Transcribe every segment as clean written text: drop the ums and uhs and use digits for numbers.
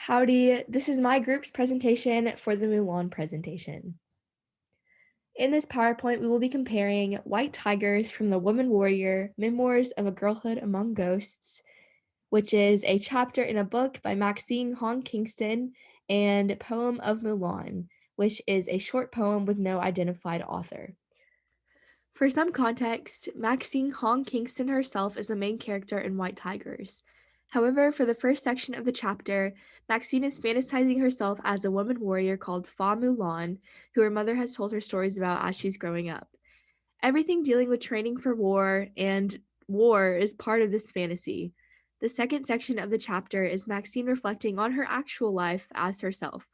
Howdy, this is my group's presentation for the Mulan presentation. In this PowerPoint, we will be comparing White Tigers from the Woman Warrior Memoirs of a Girlhood Among Ghosts, which is a chapter in a book by Maxine Hong Kingston, and Poem of Mulan, which is a short poem with no identified author. For some context, Maxine Hong Kingston herself is the main character in White Tigers. However, for the first section of the chapter, Maxine is fantasizing herself as a woman warrior called Fa Mulan, who her mother has told her stories about as she's growing up. Everything dealing with training for war and war is part of this fantasy. The second section of the chapter is Maxine reflecting on her actual life as herself,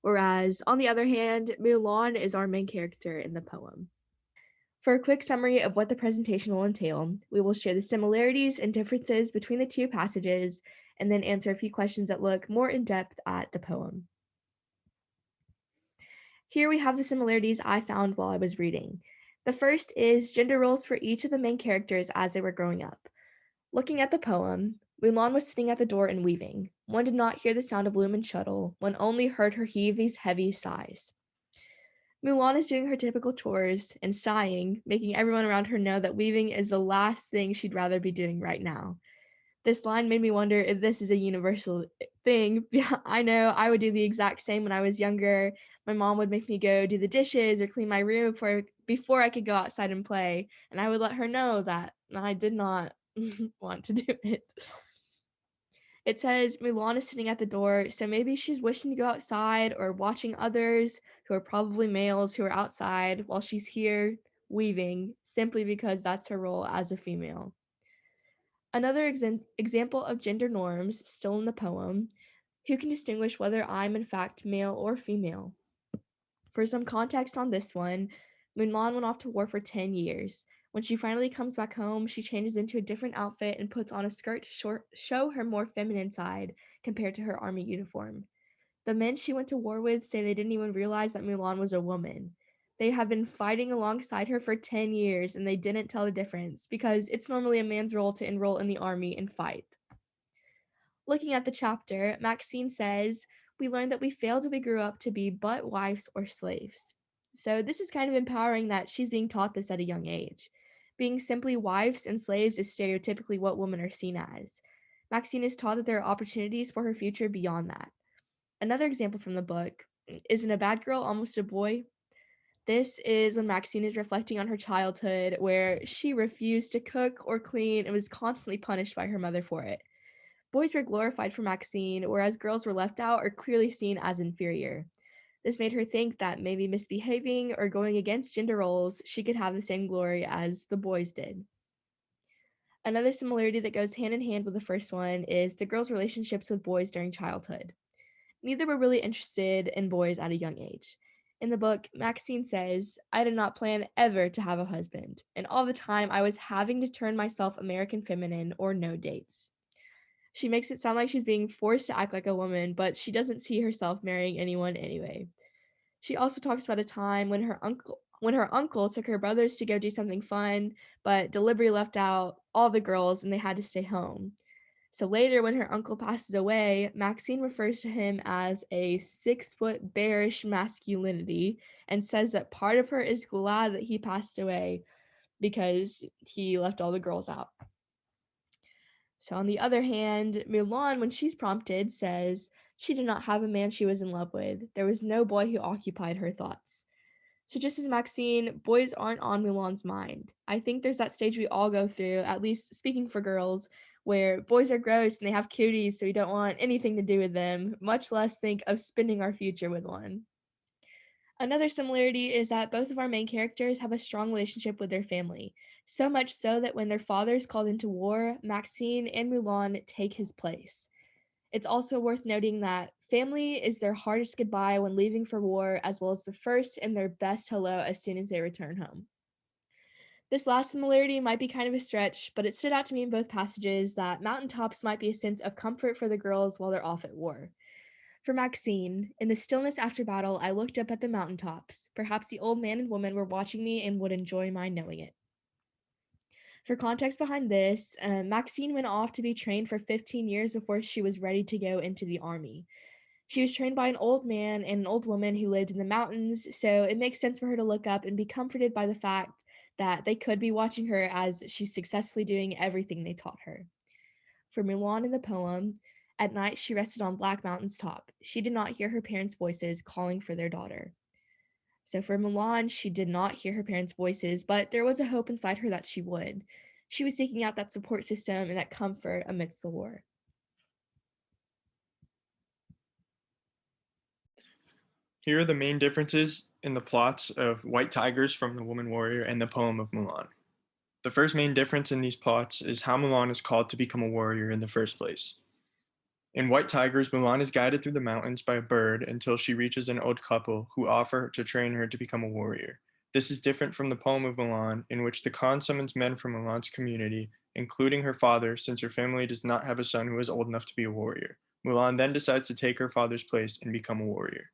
whereas, on the other hand, Mulan is our main character in the poem. For a quick summary of what the presentation will entail, we will share the similarities and differences between the two passages and then answer a few questions that look more in depth at the poem. Here we have the similarities I found while I was reading. The first is gender roles for each of the main characters as they were growing up. Looking at the poem, Mulan was sitting at the door and weaving. One did not hear the sound of loom and shuttle, one only heard her heave these heavy sighs. Mulan is doing her typical chores and sighing, making everyone around her know that weaving is the last thing she'd rather be doing right now. This line made me wonder if this is a universal thing. Yeah, I know I would do the exact same when I was younger. My mom would make me go do the dishes or clean my room before I could go outside and play, and I would let her know that I did not want to do it. It says Mulan is sitting at the door, so maybe she's wishing to go outside or watching others who are probably males who are outside while she's here weaving simply because that's her role as a female. Another example of gender norms, still in the poem, who can distinguish whether I'm in fact male or female? For some context on this one, Mulan went off to war for 10 years. When she finally comes back home, she changes into a different outfit and puts on a skirt to show her more feminine side compared to her army uniform. The men she went to war with say they didn't even realize that Mulan was a woman. They have been fighting alongside her for 10 years and they didn't tell the difference because it's normally a man's role to enroll in the army and fight. Looking at the chapter, Maxine says, "We learned that we failed when we grew up to be but wives or slaves." So this is kind of empowering that she's being taught this at a young age. Being simply wives and slaves is stereotypically what women are seen as. Maxine is taught that there are opportunities for her future beyond that. Another example from the book, "Isn't a bad girl almost a boy?" This is when Maxine is reflecting on her childhood, where she refused to cook or clean and was constantly punished by her mother for it. Boys were glorified for Maxine, whereas girls were left out or clearly seen as inferior. This made her think that maybe misbehaving or going against gender roles, she could have the same glory as the boys did. Another similarity that goes hand in hand with the first one is the girls' relationships with boys during childhood. Neither were really interested in boys at a young age. In the book, Maxine says, "I did not plan ever to have a husband, and all the time I was having to turn myself American feminine or no dates." She makes it sound like she's being forced to act like a woman, but she doesn't see herself marrying anyone anyway. She also talks about a time when her uncle took her brothers to go do something fun, but deliberately left out all the girls and they had to stay home. So later, when her uncle passes away, Maxine refers to him as a 6 foot bearish masculinity and says that part of her is glad that he passed away because he left all the girls out. So, on the other hand, Mulan, when she's prompted, says she did not have a man she was in love with. There was no boy who occupied her thoughts. So, just as Maxine, boys aren't on Mulan's mind. I think there's that stage we all go through, at least speaking for girls, where boys are gross and they have cuties, so we don't want anything to do with them, much less think of spending our future with one. Another similarity is that both of our main characters have a strong relationship with their family, so much so that when their father is called into war, Maxine and Mulan take his place. It's also worth noting that family is their hardest goodbye when leaving for war, as well as the first and their best hello as soon as they return home. This last similarity might be kind of a stretch, but it stood out to me in both passages that mountaintops might be a sense of comfort for the girls while they're off at war. For Maxine, in the stillness after battle, I looked up at the mountaintops. Perhaps the old man and woman were watching me and would enjoy my knowing it. For context behind this, Maxine went off to be trained for 15 years before she was ready to go into the army. She was trained by an old man and an old woman who lived in the mountains, so it makes sense for her to look up and be comforted by the fact that they could be watching her as she's successfully doing everything they taught her. For Mulan in the poem, at night she rested on Black Mountain's top. She did not hear her parents' voices calling for their daughter. So for Mulan, she did not hear her parents' voices, but there was a hope inside her that she would. She was seeking out that support system and that comfort amidst the war. Here are the main differences in the plots of White Tigers from The Woman Warrior and the poem of Mulan. The first main difference in these plots is how Mulan is called to become a warrior in the first place. In White Tigers, Mulan is guided through the mountains by a bird until she reaches an old couple who offer to train her to become a warrior. This is different from the poem of Mulan, in which the Khan summons men from Mulan's community, including her father, since her family does not have a son who is old enough to be a warrior. Mulan then decides to take her father's place and become a warrior.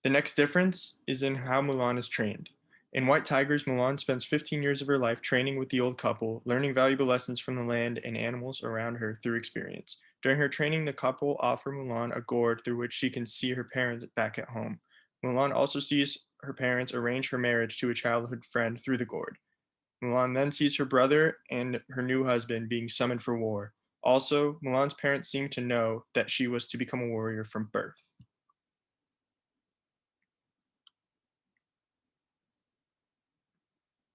The next difference is in how Mulan is trained. In White Tigers, Mulan spends 15 years of her life training with the old couple, learning valuable lessons from the land and animals around her through experience. During her training, the couple offer Mulan a gourd through which she can see her parents back at home. Mulan also sees her parents arrange her marriage to a childhood friend through the gourd. Mulan then sees her brother and her new husband being summoned for war. Also, Mulan's parents seem to know that she was to become a warrior from birth.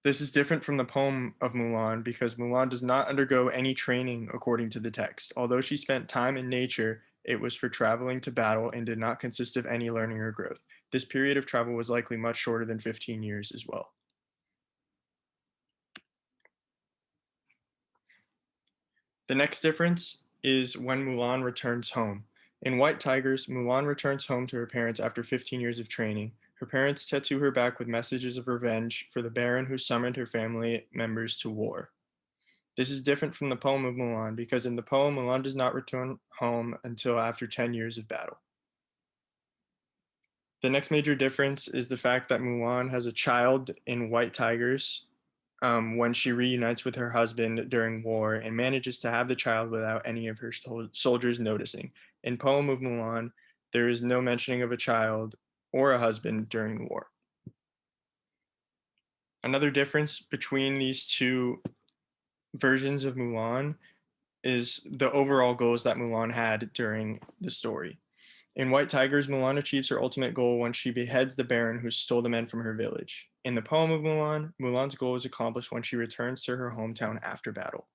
This is different from the poem of Mulan because Mulan does not undergo any training according to the text. Although she spent time in nature, it was for traveling to battle and did not consist of any learning or growth. This period of travel was likely much shorter than 15 years as well. The next difference is when Mulan returns home. In White Tigers, Mulan returns home to her parents after 15 years of training. Her parents tattoo her back with messages of revenge for the Baron who summoned her family members to war. This is different from the poem of Mulan because in the poem, Mulan does not return home until after 10 years of battle. The next major difference is the fact that Mulan has a child in White Tigers when she reunites with her husband during war and manages to have the child without any of her soldiers noticing. In poem of Mulan, there is no mentioning of a child or a husband during the war. Another difference between these two versions of Mulan is the overall goals that Mulan had during the story. In White Tigers, Mulan achieves her ultimate goal when she beheads the Baron who stole the men from her village. In the poem of Mulan, Mulan's goal is accomplished when she returns to her hometown after battle.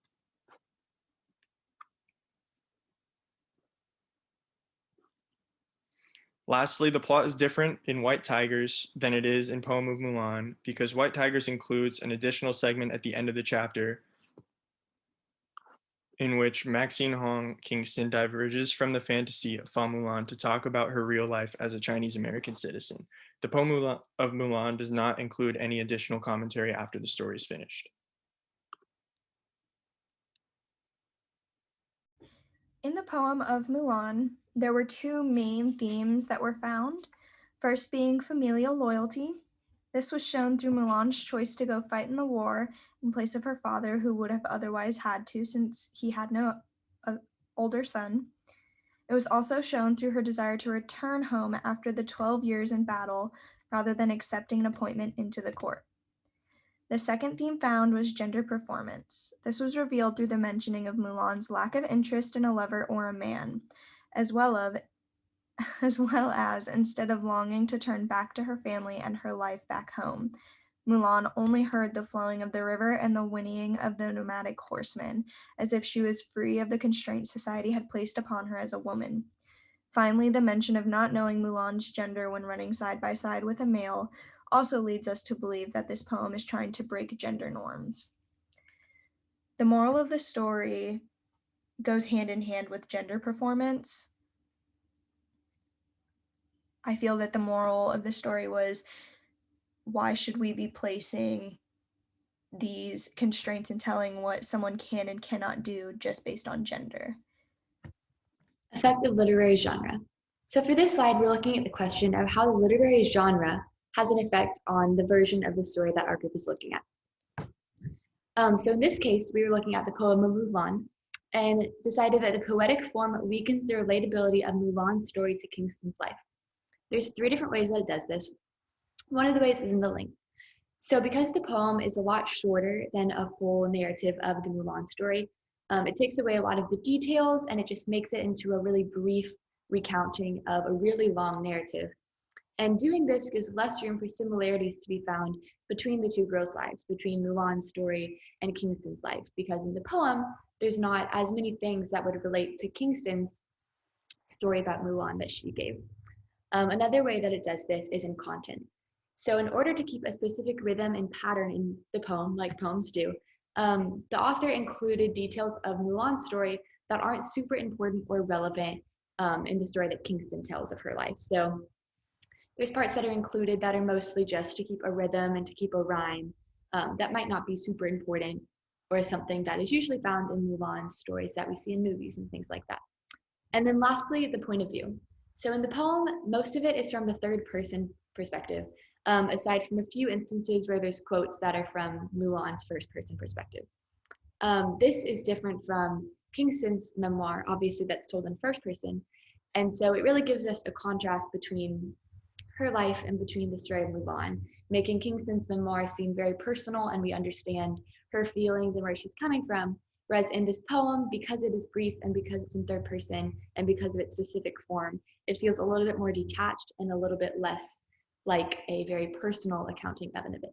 Lastly, the plot is different in White Tigers than it is in Poem of Mulan because White Tigers includes an additional segment at the end of the chapter in which Maxine Hong Kingston diverges from the fantasy of Fa Mulan to talk about her real life as a Chinese American citizen. The poem of Mulan does not include any additional commentary after the story is finished. In the poem of Mulan, there were two main themes that were found. First being familial loyalty. This was shown through Mulan's choice to go fight in the war in place of her father, who would have otherwise had to since he had no older son. It was also shown through her desire to return home after the 12 years in battle rather than accepting an appointment into the court. The second theme found was gender performance. This was revealed through the mentioning of Mulan's lack of interest in a lover or a man, as well as instead of longing to turn back to her family and her life back home, Mulan only heard the flowing of the river and the whinnying of the nomadic horsemen, as if she was free of the constraints society had placed upon her as a woman. Finally, the mention of not knowing Mulan's gender when running side by side with a male also leads us to believe that this poem is trying to break gender norms. The moral of the story goes hand in hand with gender performance. I feel that the moral of the story was, why should we be placing these constraints and telling what someone can and cannot do just based on gender? Effect of literary genre. So for this slide, we're looking at the question of how the literary genre has an effect on the version of the story that our group is looking at. So in this case, we were looking at the poem of Mulan and decided that the poetic form weakens the relatability of Mulan's story to Kingston's life. There's 3 different ways that it does this. One of the ways is in the length. So because the poem is a lot shorter than a full narrative of the Mulan story, it takes away a lot of the details and it just makes it into a really brief recounting of a really long narrative. And doing this gives less room for similarities to be found between the 2 girls' lives, between Mulan's story and Kingston's life, because in the poem, there's not as many things that would relate to Kingston's story about Mulan that she gave. Another way that it does this is in content. So in order to keep a specific rhythm and pattern in the poem, like poems do, the author included details of Mulan's story that aren't super important or relevant in the story that Kingston tells of her life. So there's parts that are included that are mostly just to keep a rhythm and to keep a rhyme that might not be super important or something that is usually found in Mulan's stories that we see in movies and things like that. And then lastly, the point of view. So in the poem, most of it is from the third person perspective, aside from a few instances where there's quotes that are from Mulan's first person perspective. This is different from Kingston's memoir, obviously that's told in first person. And so it really gives us a contrast between her life and between the story of Mulan, making Kingston's memoir seem very personal and we understand her feelings and where she's coming from. Whereas in this poem, because it is brief and because it's in third person and because of its specific form, it feels a little bit more detached and a little bit less like a very personal accounting of an event.